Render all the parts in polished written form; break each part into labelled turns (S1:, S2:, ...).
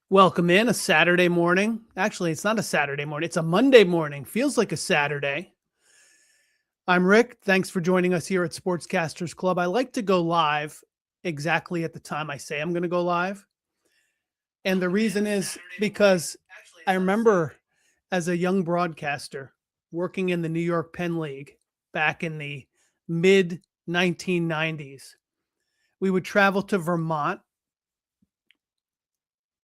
S1: Welcome in a Saturday morning. Actually, it's not a Saturday morning. It's a Monday morning. Feels like a Saturday. I'm Rick. Thanks for joining us here at Sportscasters Club. I like to go live exactly at the time I say I'm going to go live. And the reason is because I remember as a young broadcaster working in the New York Penn League back in the mid 1990s. We would travel to Vermont,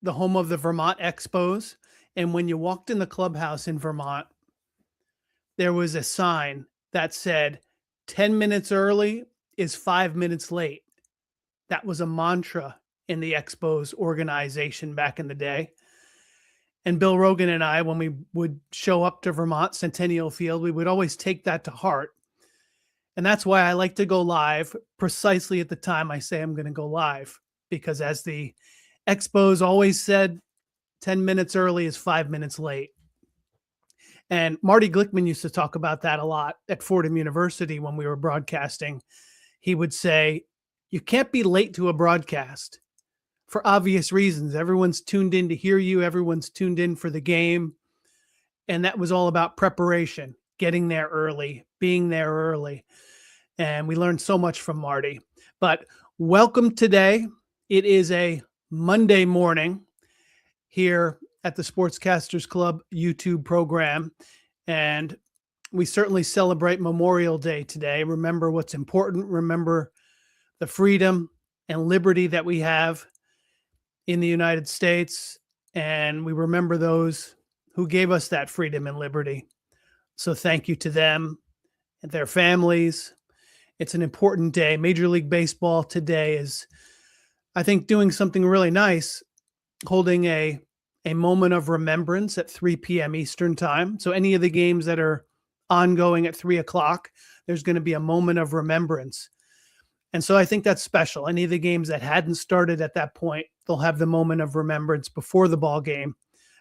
S1: the home of the Vermont Expos. And when you walked in the clubhouse in Vermont, there was a sign that said 10 minutes early is 5 minutes late. That was a mantra in the Expos organization back in the day. And Bill Rogan and I, when we would show up to Vermont Centennial Field, we would always take that to heart. And that's why I like to go live precisely at the time I say I'm going to go live, because as the Expos always said, 10 minutes early is 5 minutes late. And Marty Glickman used to talk about that a lot at Fordham University when we were broadcasting. He would say, you can't be late to a broadcast for obvious reasons. Everyone's tuned in to hear you. Everyone's tuned in for the game. And that was all about preparation, getting there early, being there early. And we learned so much from Marty. But welcome today. It is a Monday morning here at the Sportscasters Club YouTube program. And we certainly celebrate Memorial Day today. Remember what's important. Remember the freedom and liberty that we have in the United States. And we remember those who gave us that freedom and liberty. So thank you to them and their families. It's an important day. Major League Baseball today is, I think, doing something really nice, holding a moment of remembrance at 3 p.m. Eastern time. So any of the games that are ongoing at 3 o'clock, there's going to be a moment of remembrance. And so I think that's special. Any of the games that hadn't started at that point, they'll have the moment of remembrance before the ball game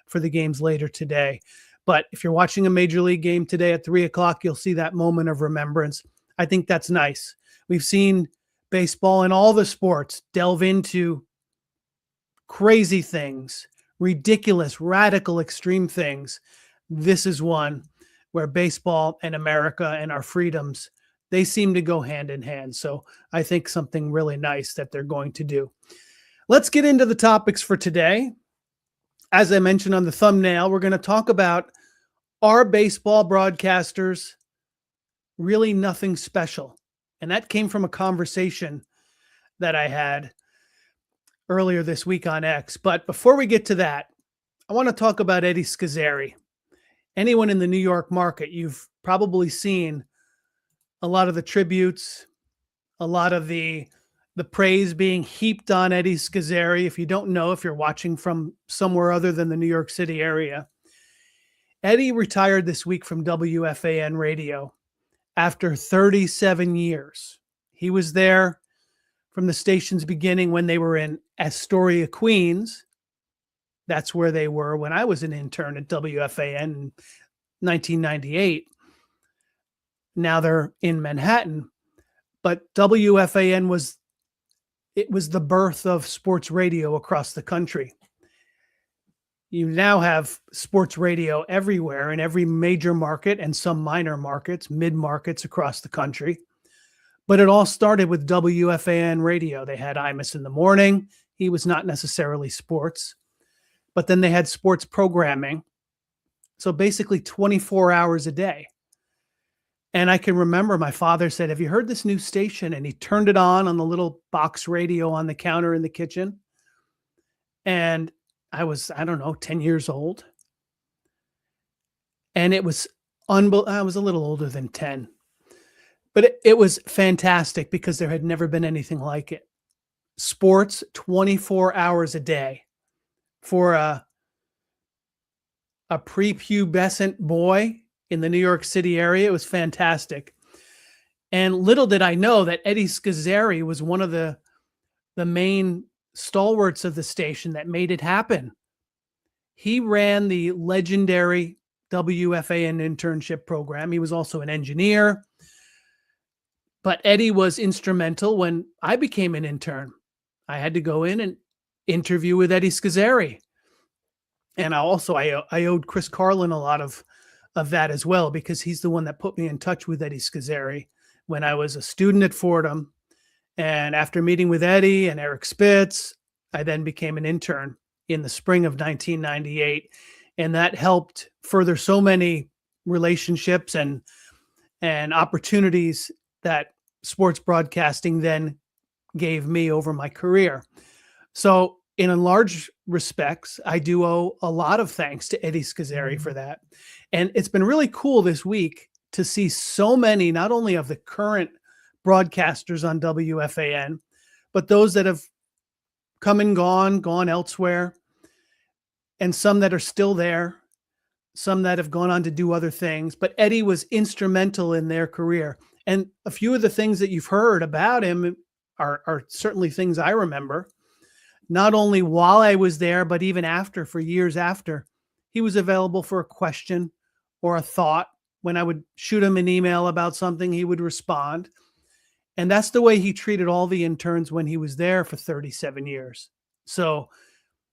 S1: for the games later today. But if you're watching a Major League game today at 3 o'clock, you'll see that moment of remembrance. I think that's nice. We've seen baseball and all the sports delve into crazy things, ridiculous, radical, extreme things. This is one where baseball and America and our freedoms, they seem to go hand in hand. So I think something really nice that they're going to do. Let's get into the topics for today. As I mentioned on the thumbnail, we're going to talk about, are baseball broadcasters really nothing special? And that came from a conversation that I had earlier this week on X. But before we get to that, I want to talk about Eddie Scozzare. Anyone in the New York market, you've probably seen a lot of the tributes, a lot of the praise being heaped on Eddie Scozzare. If you don't know, if you're watching from somewhere other than the New York City area, Eddie retired this week from WFAN Radio after 37 years. He was there from the station's beginning when they were in Astoria, Queens. That's where they were when I was an intern at WFAN in 1998. Now they're in Manhattan. But WFAN was the birth of sports radio across the country. You now have sports radio everywhere in every major market and some minor markets, mid-markets across the country. But it all started with WFAN radio. They had Imus in the morning. He was not necessarily sports. But then they had sports programming. So basically 24 hours a day. And I can remember my father said, have you heard this new station? And he turned it on the little box radio on the counter in the kitchen. And I was, 10 years old. And it was I was a little older than 10. But it was fantastic because there had never been anything like it. Sports 24 hours a day for a prepubescent boy in the New York City area. It was fantastic. And little did I know that Eddie Scozzare was one of the main stalwarts of the station that made it happen. He ran the legendary WFAN internship program. He was also an engineer. But Eddie was instrumental when I became an intern. I had to go in and interview with Eddie Scozzare. And I owed Chris Carlin a lot of that as well, because he's the one that put me in touch with Eddie Scozzare when I was a student at Fordham. And after meeting with Eddie and Eric Spitz, I then became an intern in the spring of 1998. And that helped further so many relationships and opportunities that sports broadcasting then gave me over my career. So in large respects, I do owe a lot of thanks to Eddie Scozzare for that. And it's been really cool this week to see so many, not only of the current broadcasters on WFAN, but those that have come and gone elsewhere, and some that are still there, some that have gone on to do other things. But Eddie was instrumental in their career. And a few of the things that you've heard about him are certainly things I remember, not only while I was there, but even after, for years after. He was available for a question or a thought. When I would shoot him an email about something, he would respond. And that's the way he treated all the interns when he was there for 37 years. So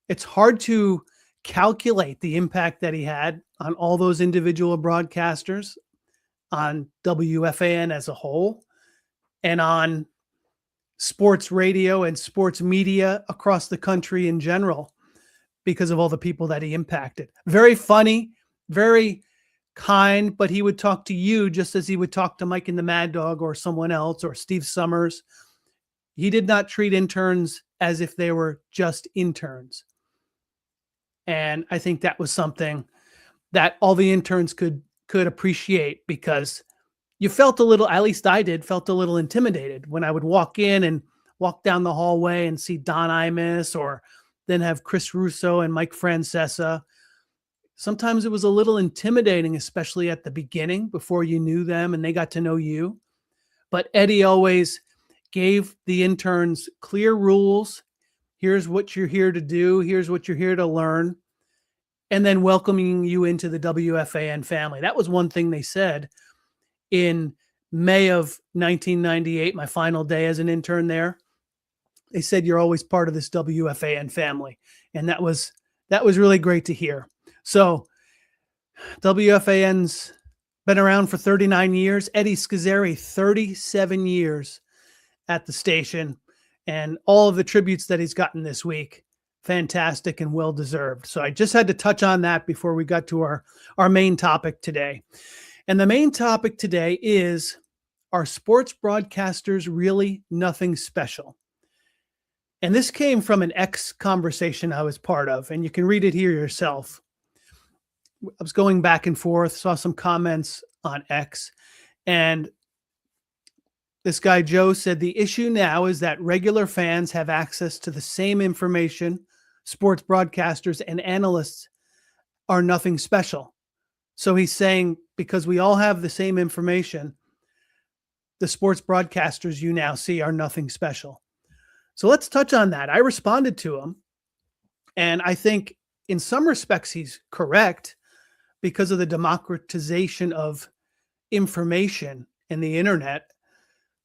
S1: it's hard to calculate the impact that he had on all those individual broadcasters, on WFAN as a whole, and on sports radio and sports media across the country in general, because of all the people that he impacted. Very funny, very kind, but he would talk to you just as he would talk to Mike and the Mad Dog or someone else or Steve Summers. He did not treat interns as if they were just interns. And I think that was something that all the interns could appreciate, because you felt a little, at least I did, felt a little intimidated when I would walk in and walk down the hallway and see Don Imus, or then have Chris Russo and Mike Francesa. Sometimes it was a little intimidating, especially at the beginning before you knew them and they got to know you. But Eddie always gave the interns clear rules. Here's what you're here to do. Here's what you're here to learn. And then welcoming you into the WFAN family. That was one thing they said in May of 1998, my final day as an intern there. They said, you're always part of this WFAN family. And that was really great to hear. So WFAN's been around for 39 years. Eddie Scozzare, 37 years at the station. And all of the tributes that he's gotten this week, fantastic and well-deserved. So I just had to touch on that before we got to our main topic today. And the main topic today is, are sports broadcasters really nothing special? And this came from an X conversation I was part of, and you can read it here yourself. I was going back and forth, saw some comments on X, and this guy, Joe, said the issue now is that regular fans have access to the same information. Sports broadcasters and analysts are nothing special. So he's saying, because we all have the same information, the sports broadcasters you now see are nothing special. So let's touch on that. I responded to him, and I think in some respects he's correct, because of the democratization of information and the internet.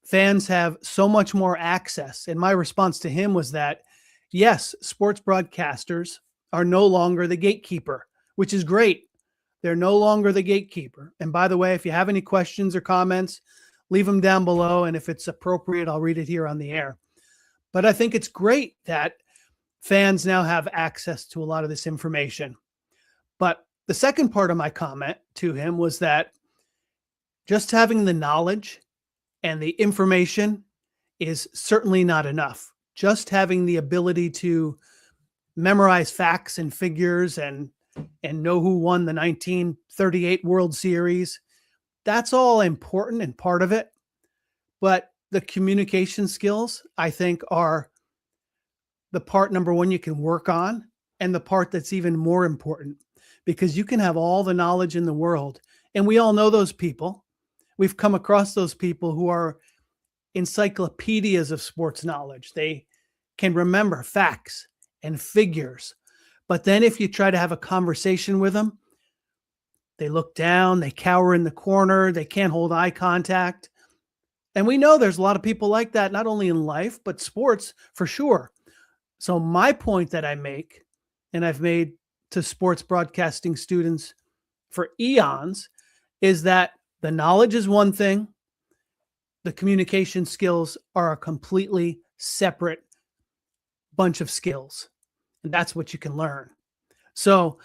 S1: Fans have so much more access. And my response to him was that, yes, sports broadcasters are no longer the gatekeeper, which is great. They're no longer the gatekeeper. And by the way, if you have any questions or comments, leave them down below. And if it's appropriate, I'll read it here on the air. But I think it's great that fans now have access to a lot of this information. But the second part of my comment to him was that just having the knowledge and the information is certainly not enough. Just having the ability to memorize facts and figures and know who won the 1938 World Series, that's all important and part of it. But the communication skills, I think, are the part, number one, you can work on, and the part that's even more important, because you can have all the knowledge in the world. And we all know those people. We've come across those people who are encyclopedias of sports knowledge. They can remember facts and figures. But then if you try to have a conversation with them, they look down, they cower in the corner, they can't hold eye contact. And we know there's a lot of people like that, not only in life, but sports for sure. So my point that I make, and I've made to sports broadcasting students for eons is that the knowledge is one thing, the communication skills are a completely separate bunch of skills, and that's what you can learn. So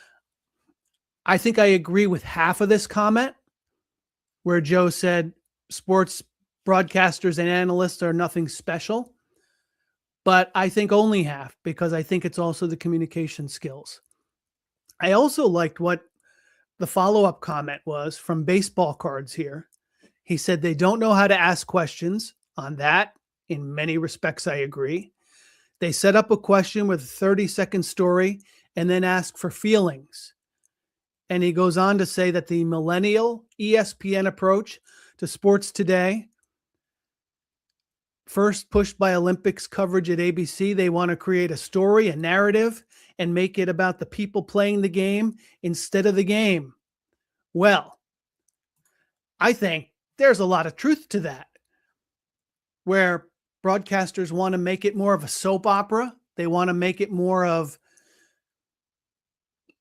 S1: I think I agree with half of this comment where Joe said sports broadcasters and analysts are nothing special, but I think only half, because I think it's also the communication skills. I also liked what the follow-up comment was from Baseball Cards here. He said they don't know how to ask questions. On that, in many respects, I agree. They set up a question with a 30-second story and then ask for feelings. And he goes on to say that the millennial ESPN approach to sports today, first pushed by Olympics coverage at ABC, they want to create a story, a narrative, and make it about the people playing the game instead of the game. Well, I think there's a lot of truth to that, where broadcasters want to make it more of a soap opera. They want to make it more of,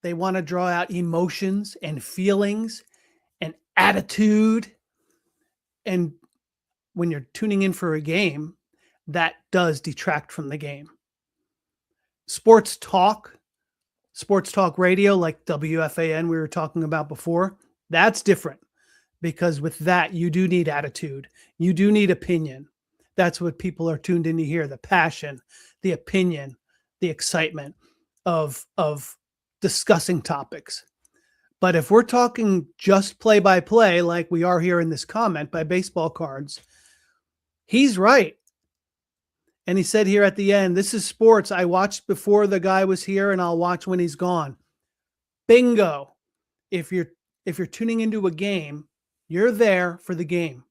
S1: they want to draw out emotions and feelings and attitude. And when you're tuning in for a game, that does detract from the game. Sports talk radio like WFAN we were talking about before, that's different, because with that, you do need attitude. You do need opinion. That's what people are tuned in to hear, the passion, the opinion, the excitement of discussing topics. But if we're talking just play-by-play, like we are here in this comment by Baseball Cards, he's right. And he said here at the end, this is sports. I watched before the guy was here and I'll watch when he's gone. Bingo. If you're tuning into a game, you're there for the game.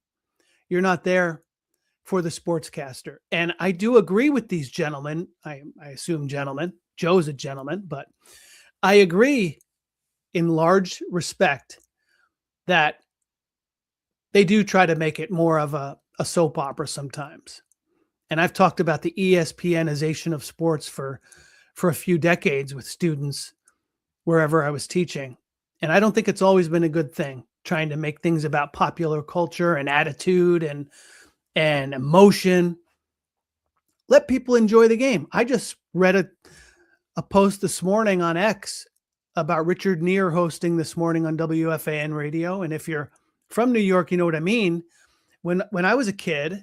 S1: You're not there for the sportscaster. And I do agree with these gentlemen. I assume gentlemen. Joe's a gentleman, but I agree in large respect that they do try to make it more of a soap opera sometimes. And I've talked about the ESPNization of sports for a few decades with students wherever I was teaching. And I don't think it's always been a good thing, trying to make things about popular culture and attitude and emotion. Let people enjoy the game. I just read a post this morning on X about Richard Neer hosting this morning on WFAN Radio. And if you're from New York, you know what I mean. When I was a kid,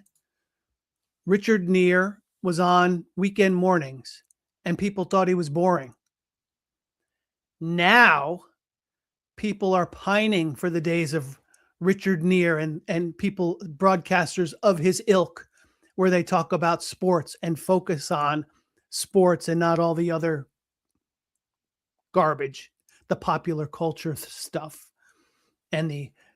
S1: Richard Neer was on weekend mornings and people thought he was boring. Now people are pining for the days of Richard Neer and people, broadcasters of his ilk, where they talk about sports and focus on sports and not all the other garbage, the popular culture stuff and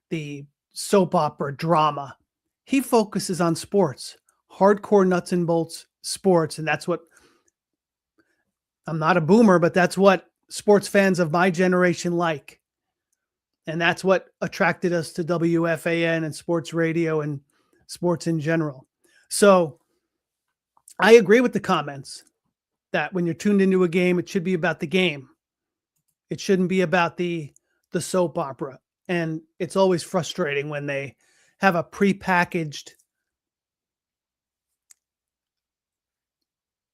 S1: the soap opera drama. He focuses on sports, hardcore nuts and bolts sports. And that's what, I'm not a boomer, but that's what sports fans of my generation like. And that's what attracted us to WFAN and sports radio and sports in general. So I agree with the comments that when you're tuned into a game, it should be about the game. It shouldn't be about the soap opera. And it's always frustrating when they have a prepackaged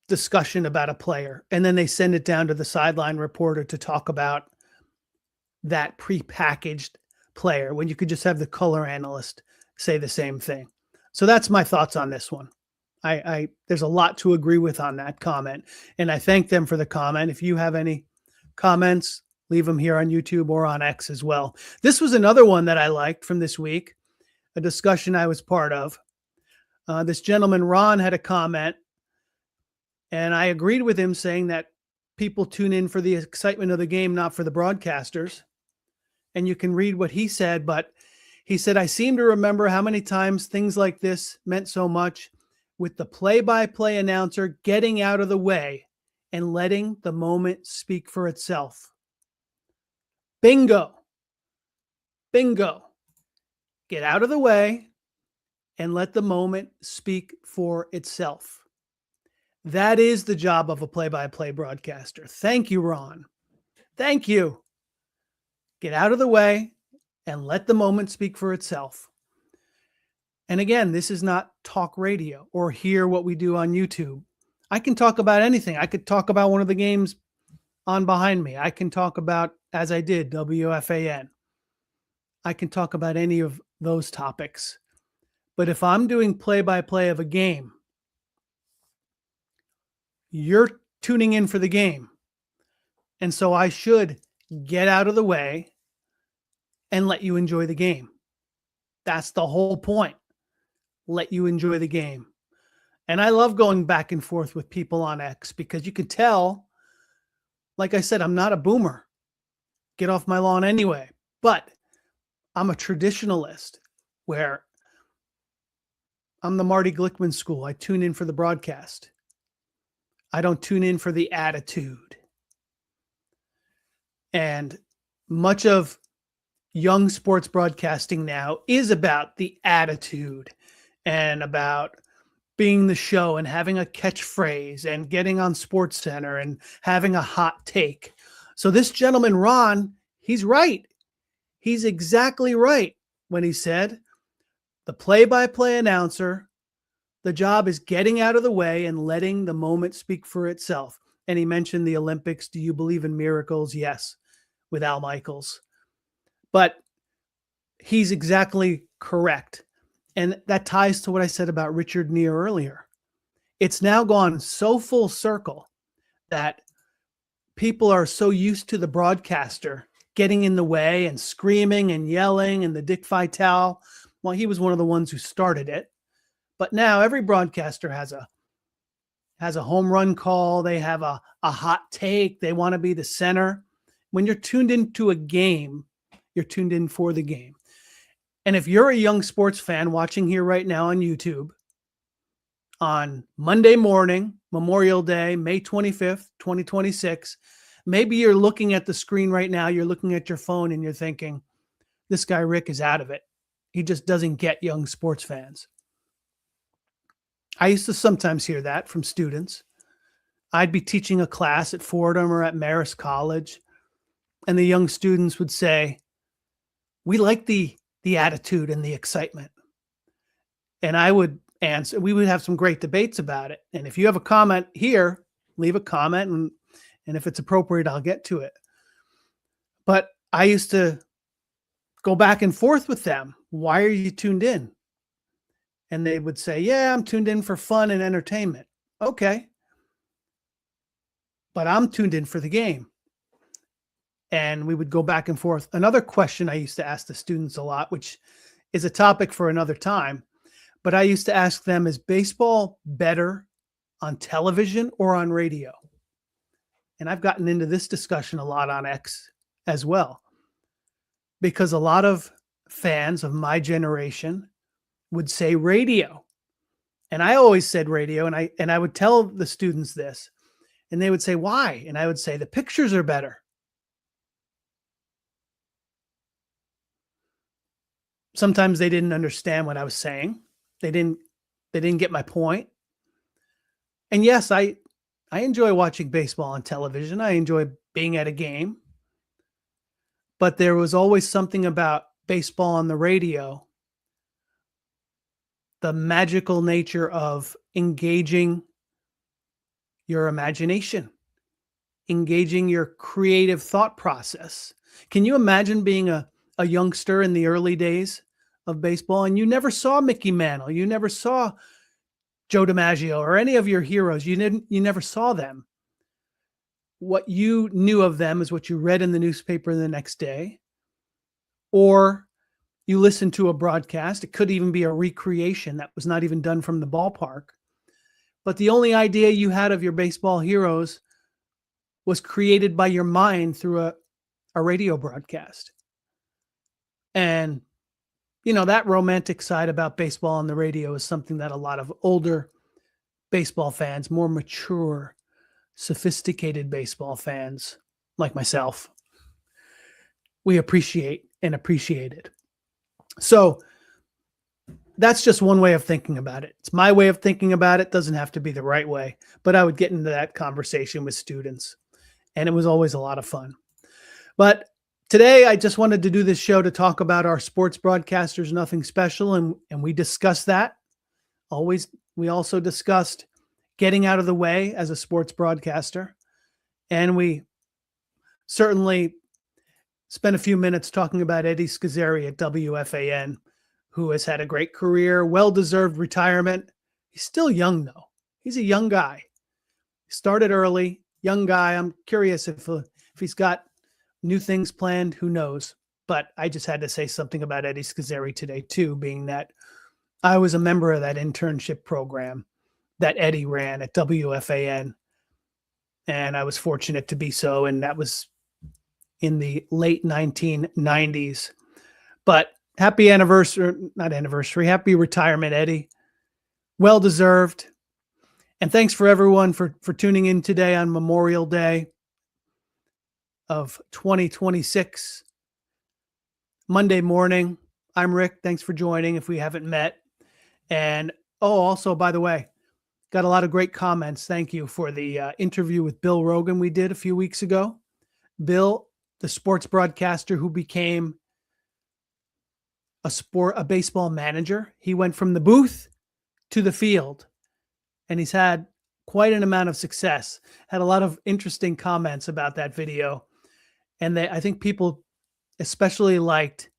S1: discussion about a player and then they send it down to the sideline reporter to talk about that prepackaged player when you could just have the color analyst say the same thing. So that's my thoughts on this one. There's a lot to agree with on that comment, and I thank them for the comment. If you have any comments, leave them here on YouTube or on X as well. This was another one that I liked from this week, a discussion I was part of. This gentleman, Ron, had a comment, and I agreed with him saying that people tune in for the excitement of the game, not for the broadcasters. And you can read what he said, but he said, I seem to remember how many times things like this meant so much, with the play-by-play announcer getting out of the way and letting the moment speak for itself. Bingo. Bingo. Get out of the way and let the moment speak for itself. That is the job of a play-by-play broadcaster. Thank you, Ron. Thank you. Get out of the way and let the moment speak for itself. And again, this is not talk radio or hear what we do on YouTube. I can talk about anything. I could talk about one of the games on behind me. I can talk about, as I did, WFAN. I can talk about any of those topics. But if I'm doing play-by-play of a game, you're tuning in for the game. And so I should get out of the way and let you enjoy the game. That's the whole point. Let you enjoy the game. And I love going back and forth with people on X because you can tell, like I said, I'm not a boomer. Get off my lawn anyway. But I'm a traditionalist where I'm the Marty Glickman school. I tune in for the broadcast. I don't tune in for the attitude. And much of young sports broadcasting now is about the attitude and about being the show and having a catchphrase and getting on SportsCenter and having a hot take. So this gentleman, Ron, he's right. He's exactly right when he said the play-by-play announcer, the job is getting out of the way and letting the moment speak for itself. And he mentioned the Olympics. Do you believe in miracles? Yes, with Al Michaels. But he's exactly correct. And that ties to what I said about Richard Neer earlier. It's now gone so full circle that people are so used to the broadcaster getting in the way and screaming and yelling, and the Dick Vitale. Well, he was one of the ones who started it. But now every broadcaster has a home run call. They have a hot take. They want to be the center. When you're tuned into a game, you're tuned in for the game. And if you're a young sports fan watching here right now on YouTube on Monday morning, Memorial Day, May 25th, 2026, maybe you're looking at the screen right now, you're looking at your phone and you're thinking, this guy Rick is out of it. He just doesn't get young sports fans. I used to sometimes hear that from students. I'd be teaching a class at Fordham or at Marist College, and the young students would say, we like the attitude and the excitement. And I would answer, we would have some great debates about it. And if you have a comment here, leave a comment, and if it's appropriate, I'll get to it. But I used to go back and forth with them. Why are you tuned in? And they would say, yeah, I'm tuned in for fun and entertainment. Okay. But I'm tuned in for the game. And we would go back and forth. Another question I used to ask the students a lot, which is a topic for another time, but I used to ask them, is baseball better on television or on radio? And I've gotten into this discussion a lot on X as well, because a lot of fans of my generation would say radio. And I always said radio, and I would tell the students this, and they would say, why? And I would say, the pictures are better. Sometimes they didn't understand what I was saying. They didn't get my point. And yes, I enjoy watching baseball on television. I enjoy being at a game. But there was always something about baseball on the radio, the magical nature of engaging your imagination, engaging your creative thought process. Can you imagine being a youngster in the early days of baseball and you never saw Mickey Mantle, you never saw Joe DiMaggio or any of your heroes? You never saw them. What you knew of them is what you read in the newspaper the next day, or you listened to a broadcast. It could even be a recreation that was not even done from the ballpark. But the only idea you had of your baseball heroes was created by your mind through a radio broadcast. And, you know, that romantic side about baseball on the radio is something that a lot of older baseball fans, more mature, sophisticated baseball fans like myself, we appreciate and appreciate it. So that's just one way of thinking about it. It's my way of thinking about it. Doesn't have to be the right way, but I would get into that conversation with students, and it was always a lot of fun. But today I just wanted to do this show to talk about our sports broadcasters, nothing special. And we discussed that. We also discussed getting out of the way as a sports broadcaster. And we certainly spent a few minutes talking about Eddie Scozzare at WFAN, who has had a great career, well-deserved retirement. He's still young, though. He's a young guy. He started early, young guy. I'm curious if he's got new things planned. Who knows? But I just had to say something about Eddie Scozzare today, too, being that I was a member of that internship program that Eddie ran at WFAN. And I was fortunate to be so. And that was in the late 1990s. But happy retirement, Eddie. Well-deserved. And thanks for everyone for tuning in today on Memorial Day of 2026. Monday morning. I'm Rick. Thanks for joining if we haven't met. And also, by the way, got a lot of great comments. Thank you for the interview with Bill Rogan we did a few weeks ago. Bill, the sports broadcaster who became a baseball manager. He went from the booth to the field, and he's had quite an amount of success. Had a lot of interesting comments about that video. And I think people especially liked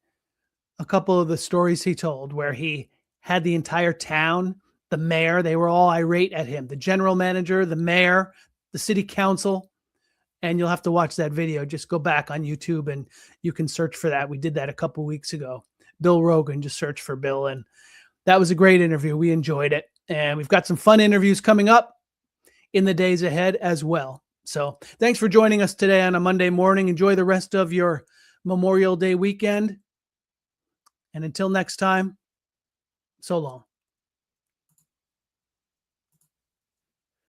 S1: a couple of the stories he told where he had the entire town, the mayor, they were all irate at him, the general manager, the mayor, the city council. And you'll have to watch that video. Just go back on YouTube and you can search for that. We did that a couple of weeks ago. Bill Rogan, just search for Bill. And that was a great interview. We enjoyed it. And we've got some fun interviews coming up in the days ahead as well. So thanks for joining us today on a Monday morning. Enjoy the rest of your Memorial Day weekend. And until next time, so long.